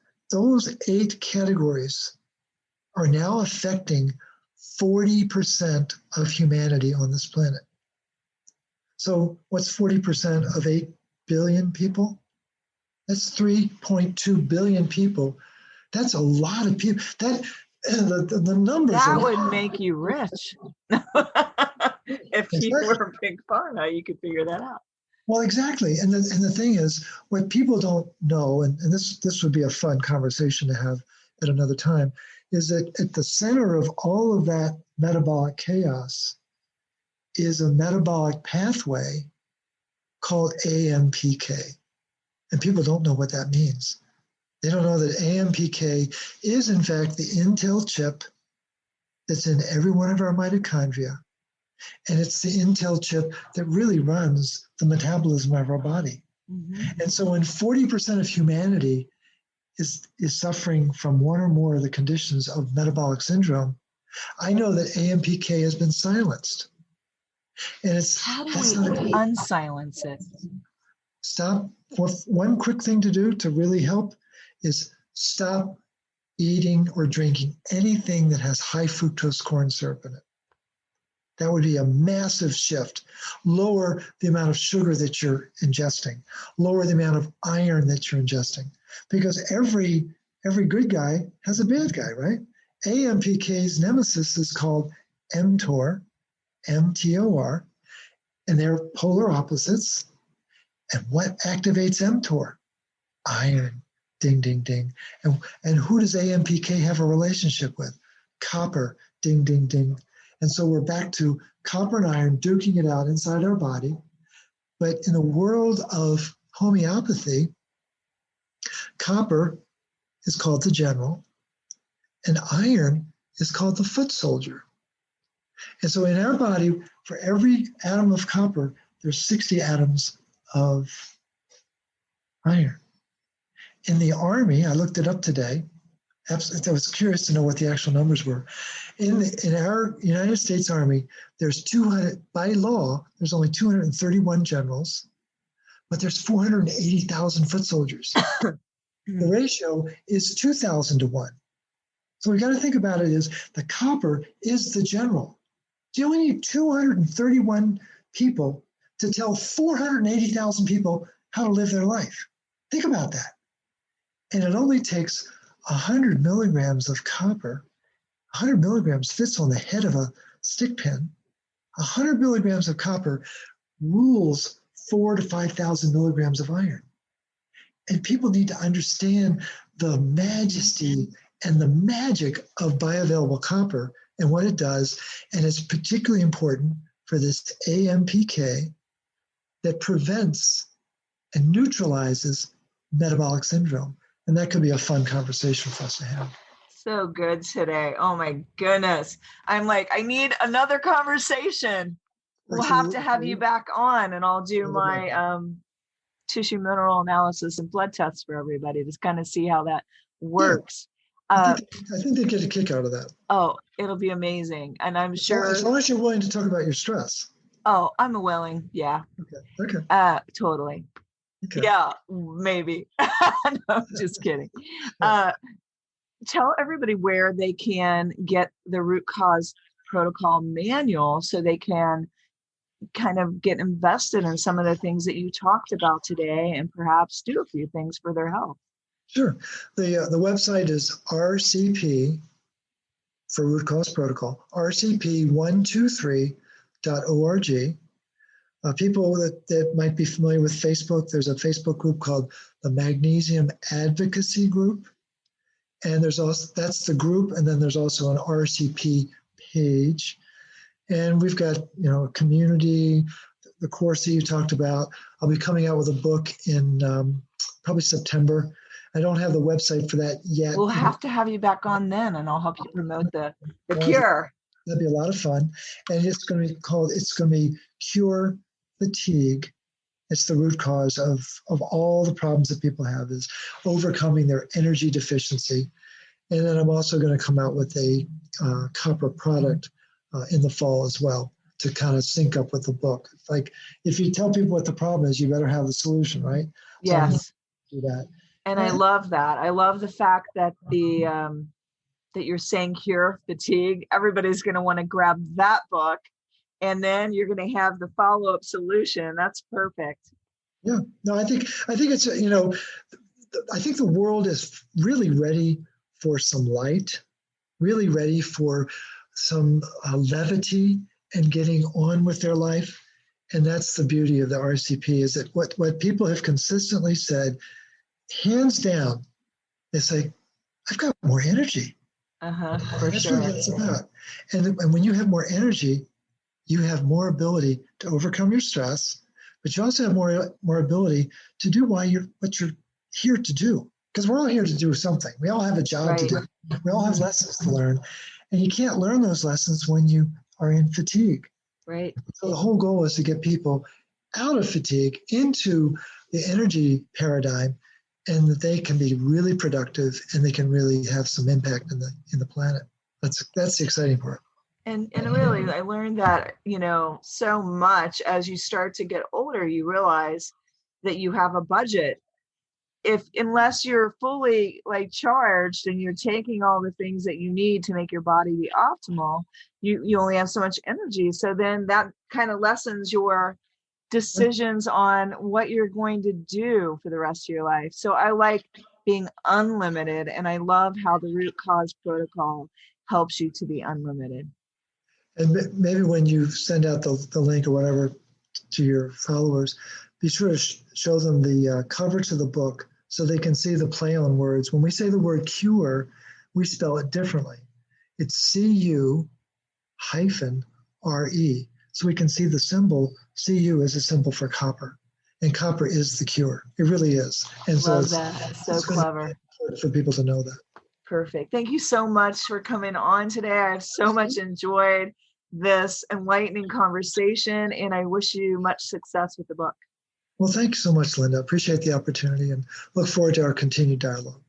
8 categories are now affecting 40% of humanity on this planet. So what's 40% of 8 billion people? That's 3.2 billion people. That's a lot of people. That the numbers that would make you rich. If you were big pharma, you could figure that out. Well, exactly. And the thing is, what people don't know, and this would be a fun conversation to have at another time, is that at the center of all of that metabolic chaos is a metabolic pathway called AMPK. And people don't know what that means. They don't know that AMPK is, in fact, the Intel chip that's in every one of our mitochondria. And it's the Intel chip that really runs the metabolism of our body. Mm-hmm. And so when 40% of humanity is suffering from one or more of the conditions of metabolic syndrome, I know that AMPK has been silenced. And how do we unsilence it? Stop. One quick thing to do to really help is stop eating or drinking anything that has high fructose corn syrup in it. That would be a massive shift. Lower the amount of sugar that you're ingesting. Lower the amount of iron that you're ingesting. Because every good guy has a bad guy, right? AMPK's nemesis is called mTOR, MTOR, and they're polar opposites. And what activates mTOR? Iron. Ding, ding, ding. And who does AMPK have a relationship with? Copper. Ding, ding, ding. And so we're back to copper and iron duking it out inside our body. But in the world of homeopathy, copper is called the general, and iron is called the foot soldier. And so in our body, for every atom of copper, there's 60 atoms of iron. In the Army, I looked it up today. I was curious to know what the actual numbers were. In our United States Army, there's 200, by law, there's only 231 generals, but there's 480,000 foot soldiers. The ratio is 2,000 to 1. So we got to think about it as the copper is the general. Do you only need 231 people to tell 480,000 people how to live their life? Think about that. And it only takes 100 milligrams of copper. 100 milligrams fits on the head of a stick pin. 100 milligrams of copper rules 4,000 to 5,000 milligrams of iron. And people need to understand the majesty and the magic of bioavailable copper and what it does. And it's particularly important for this AMPK that prevents and neutralizes metabolic syndrome. And that could be a fun conversation for us to have. So good today. Oh my goodness. I'm like, I need another conversation. We'll have to have you back on, and I'll do my tissue mineral analysis and blood tests for everybody to kind of see how that works. I think they get a kick out of that. Oh, it'll be amazing. And I'm sure. As long as you're willing to talk about your stress. Oh, I'm willing. Yeah. Okay. Totally. Okay. Yeah, maybe. No, just kidding. Tell everybody where they can get the root cause protocol manual so they can kind of get invested in some of the things that you talked about today and perhaps do a few things for their health. Sure. The website is RCP for root cause protocol, rcp123.org. People that might be familiar with Facebook, there's a Facebook group called the Magnesium Advocacy Group. And that's the group, and then there's also an RCP page. And we've got, a community, the course that you talked about. I'll be coming out with a book in probably September. I don't have the website for that yet. We'll have to have you back on then, and I'll help you promote the cure. That'd be a lot of fun. And it's going to be Cure Fatigue. It's the root cause of all the problems that people have, is overcoming their energy deficiency. And then I'm also going to come out with a copper product in the fall as well to kind of sync up with the book. Like, if you tell people what the problem is, you better have the solution, right? Yes. So do that. And I love that. I love the fact that that you're saying cure fatigue. Everybody's going to want to grab that book, and then you're going to have the follow-up solution. That's perfect. Yeah. No, I think it's, I think the world is really ready for some light, really ready for some levity and getting on with their life. And that's the beauty of the RCP, is that what people have consistently said, hands down, is like, I've got more energy. For That's sure. what it's about. And when you have more energy, you have more ability to overcome your stress, but you also have more ability to do what you're here to do. Because we're all here to do something. We all have a job to do. We all have lessons to learn. And you can't learn those lessons when you are in fatigue. Right. So the whole goal is to get people out of fatigue into the energy paradigm, and that they can be really productive and they can really have some impact in the planet. That's the exciting part. And really, I learned that, so much as you start to get older, you realize that you have a budget. Unless you're fully charged and you're taking all the things that you need to make your body be optimal, you only have so much energy. So then that kind of lessens your decisions on what you're going to do for the rest of your life. So I like being unlimited, and I love how the root cause protocol helps you to be unlimited. And maybe when you send out the link or whatever to your followers, be sure to show them the cover to the book so they can see the play on words. When we say the word cure, we spell it differently. It's CU-RE. So we can see the symbol. Cu is a symbol for copper, and copper is the cure. It really is. And love that. So clever. For people to know that. Perfect. Thank you so much for coming on today. I've so much enjoyed this enlightening conversation, and I wish you much success with the book. Well, thank you so much, Linda. Appreciate the opportunity and look forward to our continued dialogue.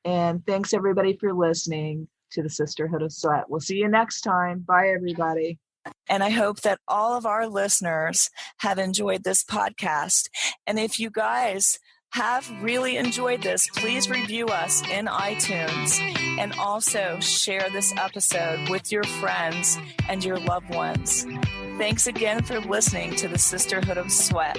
And thanks everybody for listening to the Sisterhood of Sweat. We'll see you next time. Bye, everybody. And I hope that all of our listeners have enjoyed this podcast. And if you guys have really enjoyed this, please review us in iTunes and also share this episode with your friends and your loved ones. Thanks again for listening to the Sisterhood of Sweat.